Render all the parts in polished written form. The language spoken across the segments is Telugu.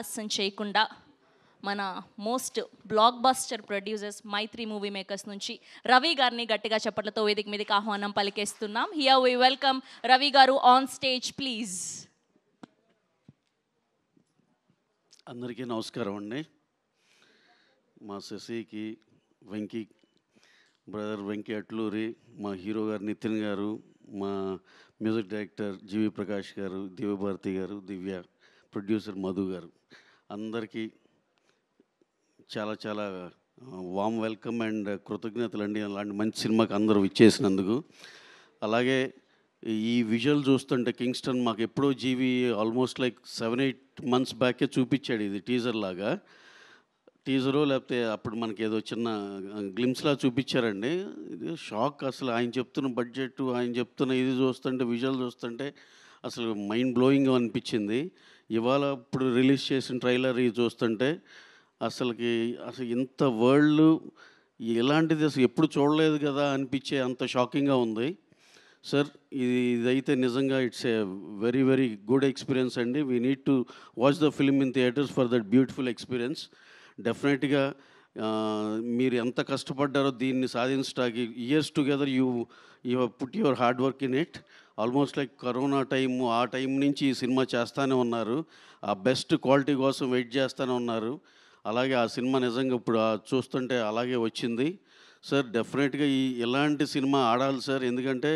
ఆలస్యం చేయకుండా మన మోస్ట్ బ్లాక్ బస్టర్ ప్రొడ్యూసర్స్ మైత్రి మూవీ మేకర్స్ నుంచి రవి గారిని గట్టిగా చప్పట్లతో వేదిక మీదకి ఆహ్వానం పలికేస్తున్నాం. హియర్ వి వెల్కమ్ రవి గారు ఆన్ స్టేజ్ ప్లీజ్. అందరికీ నమస్కారం అండి. మా శశికి, వెంకీ బ్రదర్ వెంకీ అట్లూరి, మా హీరో గారు నితిన్ గారు, మా మ్యూజిక్ డైరెక్టర్ జీవి ప్రకాష్ గారు, దివ్యభారతి గారు, దివ్య ప్రొడ్యూసర్ మధు గారు, అందరికీ చాలా చాలా వామ్ వెల్కమ్ అండ్ కృతజ్ఞతలు అండి. అలాంటి మంచి సినిమాకి అందరూ ఇచ్చేసినందుకు. అలాగే ఈ విజువల్ చూస్తుంటే కింగ్స్టన్ మాకు ఎప్పుడో జీవి ఆల్మోస్ట్ లైక్ 7-8 months బ్యాకే చూపించాడు. ఇది టీజర్ లాగా, టీజరు లేకపోతే అప్పుడు మనకి ఏదో చిన్న గ్లిమ్స్లా చూపించారండి. ఇది షాక్ అసలు. ఆయన చెప్తున్న బడ్జెట్, ఆయన చెప్తున్న ఇది చూస్తుంటే, విజువల్ చూస్తుంటే అసలు మైండ్ బ్లోయింగ్ అనిపించింది. ఇవాళ ఇప్పుడు రిలీజ్ చేసిన ట్రైలర్ ఇది చూస్తుంటే అసలు ఇంత వరల్డ్ ఇలాంటిది అసలు ఎప్పుడు చూడలేదు కదా అనిపించే అంత షాకింగ్గా ఉంది సార్. ఇదైతే నిజంగా it's a very very good experience అండి. We need to watch the film in theatres for that beautiful experience. డెఫినెట్గా మీరు ఎంత కష్టపడ్డారో దీన్ని సాధించడానికి, years together you put your hard work in it. Almost like corona time, ఆ టైం నుంచి ఈ సినిమా చేస్తూనే ఉన్నారు. ఆ బెస్ట్ క్వాలిటీ కోసం వెయిట్ చేస్తూనే ఉన్నారు. అలాగే ఆ సినిమా నిజంగా ఇప్పుడు చూస్తుంటే అలాగే వచ్చింది సార్. డెఫినెట్గా ఇలాంటి సినిమా ఆడాలి సార్. ఎందుకంటే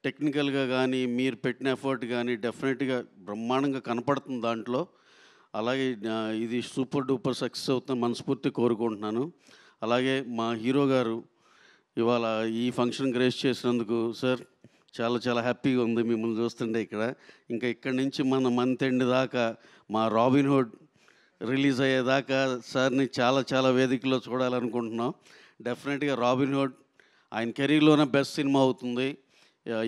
టెక్నికల్గా కానీ మీరు పెట్టిన ఎఫర్ట్ కానీ డెఫినెట్గా బ్రహ్మాండంగా కనపడుతుంది దాంట్లో. అలాగే ఇది సూపర్ డూపర్ సక్సెస్ అవుతుందని మనస్ఫూర్తి కోరుకుంటున్నాను. అలాగే మా హీరో గారు ఇవాళ ఈ ఫంక్షన్ గ్రేస్ చేసినందుకు సార్ చాలా చాలా హ్యాపీగా ఉంది మిమ్మల్ని చూస్తుంటే ఇక్కడ. ఇంకా ఇక్కడి నుంచి మన మంత్ ఎండ్ దాకా మా రాబిన్ హుడ్ రిలీజ్ అయ్యేదాకా సార్ని చాలా చాలా వేదికలో చూడాలనుకుంటున్నాం. డెఫినెట్గా రాబిన్ హుడ్ ఆయన కెరీర్లోనే బెస్ట్ సినిమా అవుతుంది.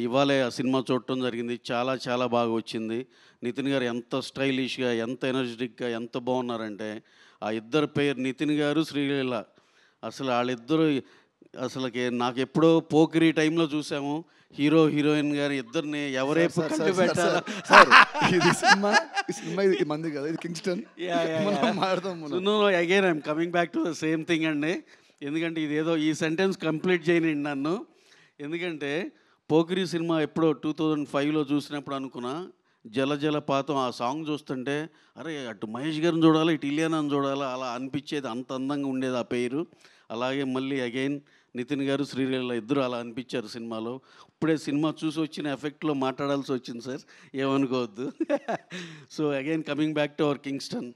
ఇవాళే ఆ సినిమా చూడటం జరిగింది. చాలా చాలా బాగా వచ్చింది. నితిన్ గారు ఎంత స్టైలిష్గా, ఎంత ఎనర్జెటిక్గా, ఎంత బాగున్నారంటే ఆ ఇద్దరు పేరు నితిన్ గారు, శ్రీలీల, అసలు వాళ్ళిద్దరు అసలుకి నాకు ఎప్పుడో పోకిరి టైంలో చూసాము. హీరో హీరోయిన్ గారు ఇద్దరిని ఎవరే పెట్టారు. Again I'm coming back to the same thing అండి. ఎందుకంటే ఇదేదో ఈ సెంటెన్స్ కంప్లీట్ చేయనండి నన్ను. ఎందుకంటే పోకిరి సినిమా ఎప్పుడో 2005లో చూసినప్పుడు అనుకున్నా, జల జలపాతం ఆ సాంగ్ చూస్తుంటే అరే అటు మహేష్ గారిని చూడాలి, ఇటు ఇలియానాని చూడాలి, అలా అనిపించేది. అంత అందంగా ఉండేది ఆ పేరు. అలాగే మళ్ళీ అగైన్ నితిన్ గారు, శ్రీలీల ఇద్దరు అలా అనిపించారు సినిమాలో. ఇప్పుడే సినిమా చూసి వచ్చిన ఎఫెక్ట్లో మాట్లాడాల్సి వచ్చింది సార్, ఏమనుకోవద్దు. So again coming back to our Kingston,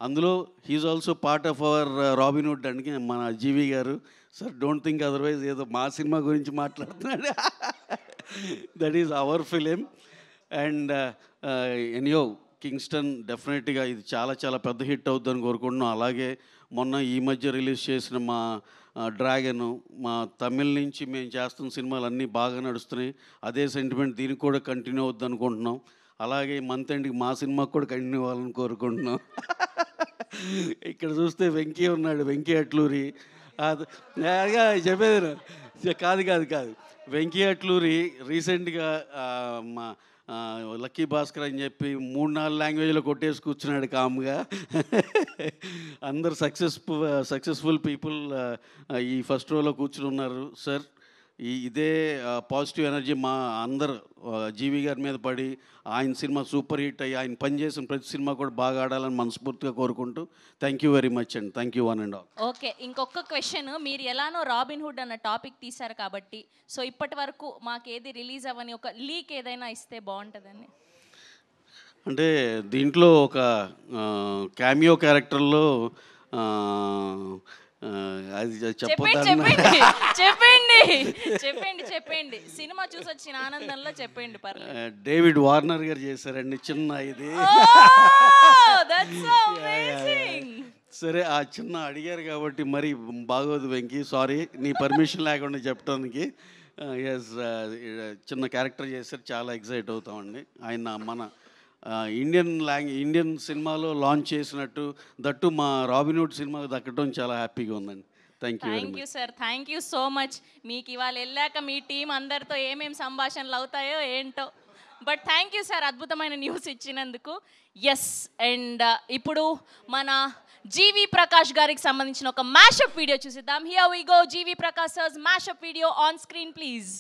అందులో he's also part of our Robin Hood అండి మన జీవి గారు. సార్ డోంట్ థింక్ అదర్వైజ్ ఏదో మా సినిమా గురించి మాట్లాడుతున్నాడు. That is our film. And ఎనియో కింగ్స్టన్ డెఫినెట్గా ఇది చాలా చాలా పెద్ద హిట్ అవుతుందని కోరుకుంటున్నాం. అలాగే మొన్న ఈ మధ్య రిలీజ్ చేసిన మా డ్రాగన్, మా తమిళ్ నుంచి మేము చేస్తున్న సినిమాలు అన్నీ బాగా నడుస్తున్నాయి. అదే సెంటిమెంట్ దీనికి కూడా కంటిన్యూ అవుద్ది అనుకుంటున్నాం. అలాగే మంత్ ఎండ్కి మా సినిమాకి కూడా కంటిన్యూ అవ్వాలని కోరుకుంటున్నాం. ఇక్కడ చూస్తే వెంకీ ఉన్నాడు, వెంకీ అట్లూరి. చెప్పేది కాదు కాదు కాదు వెంకీ అట్లూరి రీసెంట్గా మా లక్కీ భాస్కర్ అని చెప్పి 3-4 లాంగ్వేజ్లో కొట్టేసి కూర్చున్నాడు కామ్గా. అందరు సక్సెస్ఫుల్ పీపుల్ ఈ ఫస్ట్ రోలో కూర్చుని ఉన్నారు సార్. ఇదే పాజిటివ్ ఎనర్జీ మా అందరు జీవి గారి మీద పడి ఆయన సినిమా సూపర్ హిట్ అయ్యి ఆయన పనిచేసిన ప్రతి సినిమా కూడా బాగా ఆడాలని మనస్ఫూర్తిగా కోరుకుంటూ థ్యాంక్ యూ వెరీ మచ్ అండి. Thank you one and all. Okay, ఇంకొక క్వశ్చన్. మీరు ఎలానో రాబిన్ హుడ్ అన్న టాపిక్ తీశారు కాబట్టి, సో ఇప్పటి వరకు మాకేది రిలీజ్ అవ్వని ఒక లీక్ ఏదైనా ఇస్తే బాగుంటుందని. అంటే దీంట్లో ఒక క్యామియో క్యారెక్టర్లో అది చెప్పండి చెప్పండి సినిమా చూసి వచ్చిన ఆనందంలో చెప్పండి. డేవిడ్ వార్నర్ గారు చేశారండి చిన్న ఇది. సరే ఆ చిన్న అడిగారు కాబట్టి మరి బాగోదు వెంకీ, సారీ నీ పర్మిషన్ లేకుండా చెప్పడానికి. ఎస్ చిన్న క్యారెక్టర్ చేశారు, చాలా ఎక్సైట్ అవుతామండి. ఆయన మన ఇండియన్ సినిమాలో లాంచ్ చేసినట్టు దట్టు మా రాబిన్ హుడ్ సినిమాకి దక్కడం చాలా హ్యాపీగా ఉందండి. Thank you sir, thank you so much. మీకు ఇవాళ వెళ్ళాక మీ టీం అందరితో ఏమేమి సంభాషణలు అవుతాయో ఏంటో బట్ థ్యాంక్ యూ సార్ అద్భుతమైన న్యూస్ ఇచ్చినందుకు. ఎస్, అండ్ ఇప్పుడు మన జీవి ప్రకాష్ గారికి సంబంధించిన ఒక మ్యాషప్ వీడియో చూసిద్దాం. Here we go, GV Prakash sir's mashup video on screen please.